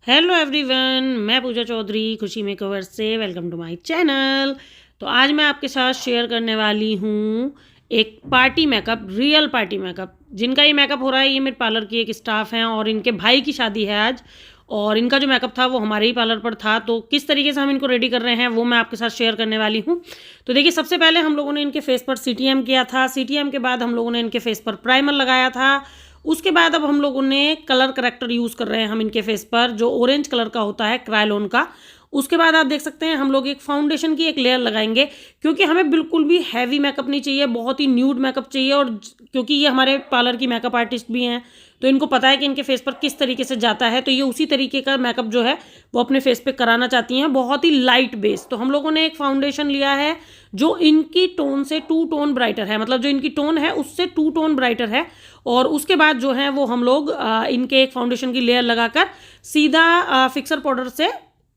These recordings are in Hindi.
हेलो एवरीवन, मैं पूजा चौधरी खुशी मेकओवर से वेलकम टू माय चैनल। तो आज मैं आपके साथ शेयर करने वाली हूँ एक party makeup, real party makeup. जिनका ये मेकअप हो रहा है ये मेरे पार्लर की एक स्टाफ हैं और इनके भाई की शादी है आज। और इनका जो मेकअप था वो हमारे ही पार्लर पर था। तो किस तरीके से हम इनको रेडी कर रहे हैं वो मैं आपके साथ शेयर करने वाली हूँ। तो देखिए, सबसे पहले हम लोगों ने इनके फेस पर CTM किया था। CTM के बाद हम लोगों ने इनके फेस पर प्राइमर लगाया था। उसके बाद अब हम लोगों ने कलर करेक्टर यूज़ कर रहे हैं हम इनके फेस पर, जो ऑरेंज कलर का होता है, क्रायोलोन का। उसके बाद आप देख सकते हैं हम लोग एक फाउंडेशन की एक लेयर लगाएंगे, क्योंकि हमें बिल्कुल भी हैवी मेकअप नहीं चाहिए, बहुत ही न्यूड मेकअप चाहिए। और क्योंकि ये हमारे पार्लर की मेकअप आर्टिस्ट भी हैं तो इनको पता है कि इनके फेस पर किस तरीके से जाता है, तो ये उसी तरीके का मेकअप जो है वो अपने फेस पे कराना चाहती हैं, बहुत ही लाइट बेस। तो हम लोगों ने एक फाउंडेशन लिया है जो इनकी टोन से 2 टोन ब्राइटर है, मतलब जो इनकी टोन है उससे 2 टोन ब्राइटर है। और उसके बाद जो है वो हम लोग इनके एक फाउंडेशन की लेयर लगाकर सीधा फिक्सर पाउडर से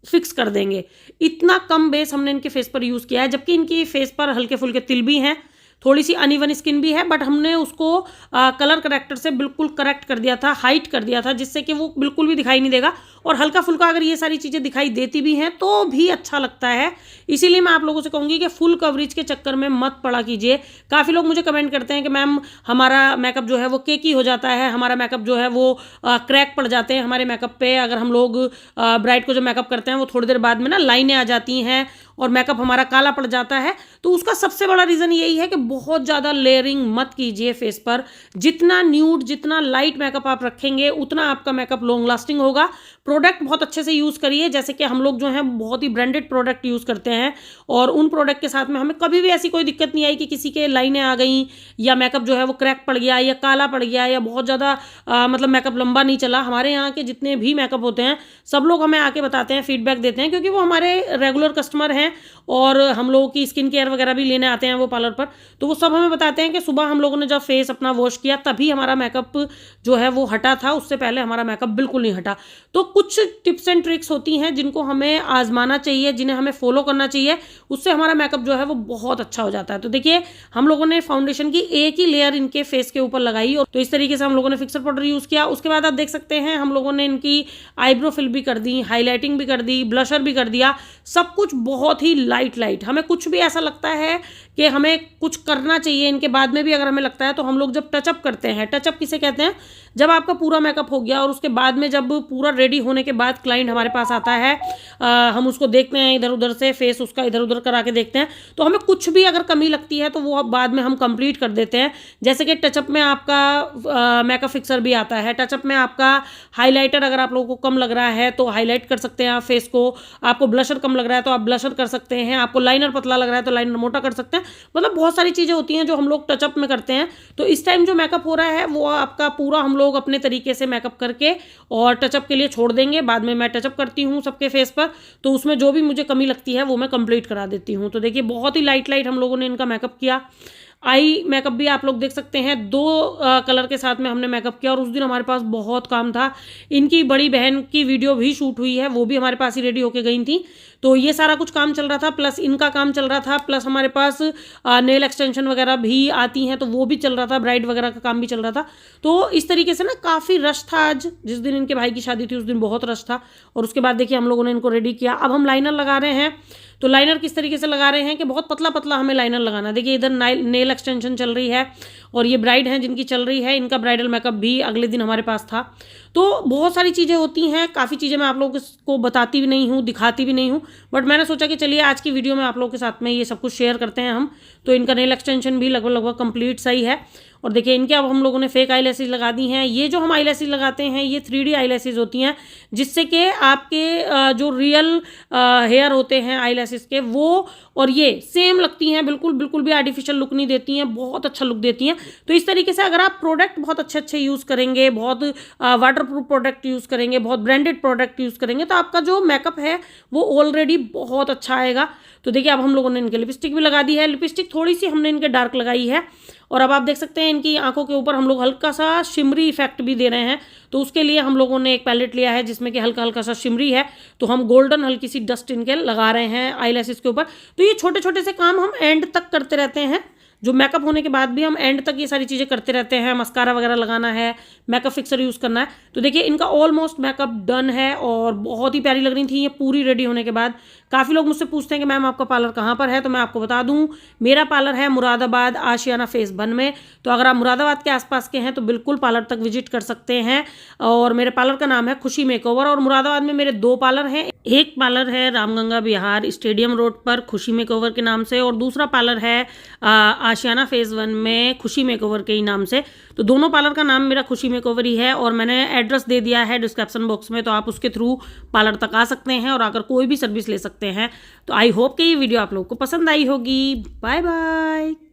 फिक्स कर देंगे। इतना कम बेस हमने इनके फेस पर यूज़ किया है, जबकि इनकी फेस पर हल्के फुल्के तिल भी हैं, थोड़ी सी अनइवन स्किन भी है, बट हमने उसको कलर करेक्टर से बिल्कुल करेक्ट कर दिया था, हाइट कर दिया था, जिससे कि वो बिल्कुल भी दिखाई नहीं देगा। और हल्का फुल्का अगर ये सारी चीज़ें दिखाई देती भी हैं तो भी अच्छा लगता है। इसीलिए मैं आप लोगों से कहूँगी कि फुल कवरेज के चक्कर में मत पड़ा कीजिए। काफ़ी लोग मुझे कमेंट करते हैं कि मैम हमारा मेकअप जो है वो केकी हो जाता है, हमारा मेकअप जो है वो क्रैक पड़ जाते हैं हमारे मेकअप पे। अगर हम लोग ब्राइड को जो मेकअप करते हैं वो थोड़ी देर बाद में ना लाइनें आ जाती हैं और मेकअप हमारा काला पड़ जाता है। तो उसका सबसे बड़ा रीज़न यही है कि बहुत ज़्यादा लेयरिंग मत कीजिए फेस पर। जितना न्यूड, जितना लाइट मेकअप आप रखेंगे उतना आपका मेकअप लॉन्ग लास्टिंग होगा। प्रोडक्ट बहुत अच्छे से यूज़ करिए, जैसे कि हम लोग जो हैं बहुत ही ब्रांडेड प्रोडक्ट यूज़ करते हैं और उन प्रोडक्ट के साथ में हमें कभी भी ऐसी कोई दिक्कत नहीं आई कि किसी के लाइनें आ गई या मेकअप जो है वो क्रैक पड़ गया या काला पड़ गया या बहुत ज़्यादा मतलब मेकअप लंबा नहीं चला। हमारे यहाँ के जितने भी मेकअप होते हैं सब लोग हमें आके बताते हैं, फीडबैक देते हैं, क्योंकि वो हमारे रेगुलर कस्टमर हैं और हम लोगों की स्किन केयर वगैरह भी लेने आते हैं वो पार्लर पर। तो वो सब हमें बताते हैं कि सुबह हम लोगों ने जब फेस अपना वॉश किया तभी हमारा मेकअप जो है वो हटा था, उससे पहले हमारा मेकअप बिल्कुल नहीं हटा। तो कुछ टिप्स एंड ट्रिक्स होती हैं जिनको हमें आजमाना चाहिए, जिन्हें हमें फॉलो करना चाहिए, उससे हमारा मेकअप जो है वो बहुत अच्छा हो जाता है। तो देखिए, हम लोगों ने फाउंडेशन की एक ही लेयर इनके फेस के ऊपर लगाई और तो इस तरीके से हम लोगों ने फिक्सर पाउडर यूज़ किया। उसके बाद आप देख सकते हैं हम लोगों ने इनकी आईब्रो फिल भी कर दी, हाईलाइटिंग भी कर दी, ब्लशर भी कर दिया, सब कुछ बहुत ही लाइट। हमें कुछ भी ऐसा लगता है कि हमें कुछ करना चाहिए इनके बाद में भी अगर हमें लगता है, तो हम लोग जब टचअप करते हैं, टचअप किसे कहते हैं, जब आपका पूरा मेकअप हो गया और उसके बाद में जब पूरा रेडी होने के बाद क्लाइंट हमारे पास आता है, हम उसको देखते हैं इधर उधर से, फेस उसका इधर उधर करा के देखते हैं, तो हमें कुछ भी अगर कमी लगती है तो वो बाद में हम कंप्लीट कर देते हैं। जैसे कि टचअप में आपका मेकअप फिक्सर भी आता है, टचअप में आपका हाईलाइटर अगर आप लोगों को कम लग रहा है तो हाईलाइट कर सकते हैं आप फेस को, आपको ब्लशर कम लग रहा है तो आप ब्लशर कर सकते हैं, आपको लाइनर पतला लग रहा है तो लाइनर मोटा कर सकते हैं। मतलब बहुत सारी चीज़ें होती हैं जो हम लोग टचअप में करते हैं। तो इस टाइम जो मेकअप हो रहा है वो आपका पूरा हम लोग अपने तरीके से मेकअप करके और टचअप के लिए छोड़ देंगे। बाद में मैं टचअप करती हूँ सबके फेस पर, तो उसमें जो भी मुझे कमी लगती है वो मैं कंप्लीट करा देती हूँ। तो देखिए, बहुत ही लाइट हम लोगों ने इनका मेकअप किया। आई मेकअप भी आप लोग देख सकते हैं, 2 कलर के साथ में हमने मेकअप किया और उस दिन हमारे पास बहुत काम था। इनकी बड़ी बहन की वीडियो भी शूट हुई है, वो भी हमारे पास ही रेडी होके गई थी। तो ये सारा कुछ काम चल रहा था, प्लस इनका काम चल रहा था, प्लस हमारे पास नेल एक्सटेंशन वगैरह भी आती हैं तो वो भी चल रहा था, ब्राइड वगैरह का काम भी चल रहा था। तो इस तरीके से ना काफ़ी रश था आज। जिस दिन इनके भाई की शादी थी उस दिन बहुत रश था। और उसके बाद देखिए हम लोगों ने इनको रेडी किया। अब हम लाइनर लगा रहे हैं। तो लाइनर किस तरीके से लगा रहे हैं कि बहुत पतला हमें लाइनर लगाना। देखिए, इधर नेल एक्सटेंशन चल रही है और ये ब्राइड हैं जिनकी चल रही है, इनका ब्राइडल मेकअप भी अगले दिन हमारे पास था। तो बहुत सारी चीज़ें होती हैं, काफ़ी चीज़ें मैं आप लोगों को बताती भी नहीं हूँ, दिखाती भी नहीं हूँ, बट मैंने सोचा कि चलिए आज की वीडियो में आप लोगों के साथ में ये सब कुछ शेयर करते हैं हम। तो इनका नेल एक्सटेंशन भी लगभग कंप्लीट सही है। और देखिए, इनके अब हम लोगों ने फेक आई लैसेज लगा दी हैं। ये जो हम आई लैसेज लगाते हैं ये 3D आई लैसेज होती हैं, जिससे कि आपके जो रियल हेयर होते हैं आई लैसेज के वो और ये सेम लगती हैं, बिल्कुल भी आर्टिफिशियल लुक नहीं देती हैं, बहुत अच्छा लुक देती हैं। तो इस तरीके से अगर आप प्रोडक्ट बहुत अच्छे यूज़ करेंगे, बहुत वाटर प्रूफ प्रोडक्ट यूज़ करेंगे, बहुत ब्रांडेड प्रोडक्ट यूज़ करेंगे, तो आपका जो मेकअप है वो ऑलरेडी बहुत अच्छा आएगा। तो देखिए, अब हम लोगों ने इनके लिपस्टिक भी लगा दी है। लिपस्टिक थोड़ी सी हमने इनके डार्क लगाई है और अब आप देख सकते हैं इनकी आंखों के ऊपर हम लोग हल्का सा शिमरी इफेक्ट भी दे रहे हैं। तो उसके लिए हम लोगों ने एक पैलेट लिया है जिसमें कि हल्का सा शिमरी है, तो हम गोल्डन हल्की सी डस्ट इनके लगा रहे हैं आई लैसेस के ऊपर। तो ये छोटे से काम हम एंड तक करते रहते हैं जो मेकअप होने के बाद भी हम एंड तक ये सारी चीज़ें करते रहते हैं, मस्कारा वगैरह लगाना है, मेकअप फिक्सर यूज़ करना है। तो देखिए इनका ऑलमोस्ट मेकअप डन है और बहुत ही प्यारी लग रही थी ये पूरी रेडी होने के बाद। काफ़ी लोग मुझसे पूछते हैं कि मैम आपका पार्लर कहाँ पर है, तो मैं आपको बता दूँ मेरा पार्लर है मुरादाबाद आशियाना फेज़ 1 में। तो अगर आप मुरादाबाद के आसपास के हैं तो बिल्कुल पार्लर तक विजिट कर सकते हैं। और मेरे पार्लर का नाम है खुशी मेकओवर। और मुरादाबाद में मेरे 2 पार्लर हैं। एक पार्लर है रामगंगा बिहार स्टेडियम रोड पर खुशी मेकओवर के नाम से, और दूसरा पार्लर है आशियाना फेज़ 1 में खुशी मेकओवर के ही नाम से। तो दोनों पार्लर का नाम मेरा खुशी मेकओवर ही है और मैंने एड्रेस दे दिया है डिस्क्रिप्शन बॉक्स में, तो आप उसके थ्रू पार्लर तक आ सकते हैं और आकर कोई भी सर्विस ले सकते हैं। तो आई होप कि ये वीडियो आप लोगों को पसंद आई होगी। Bye bye.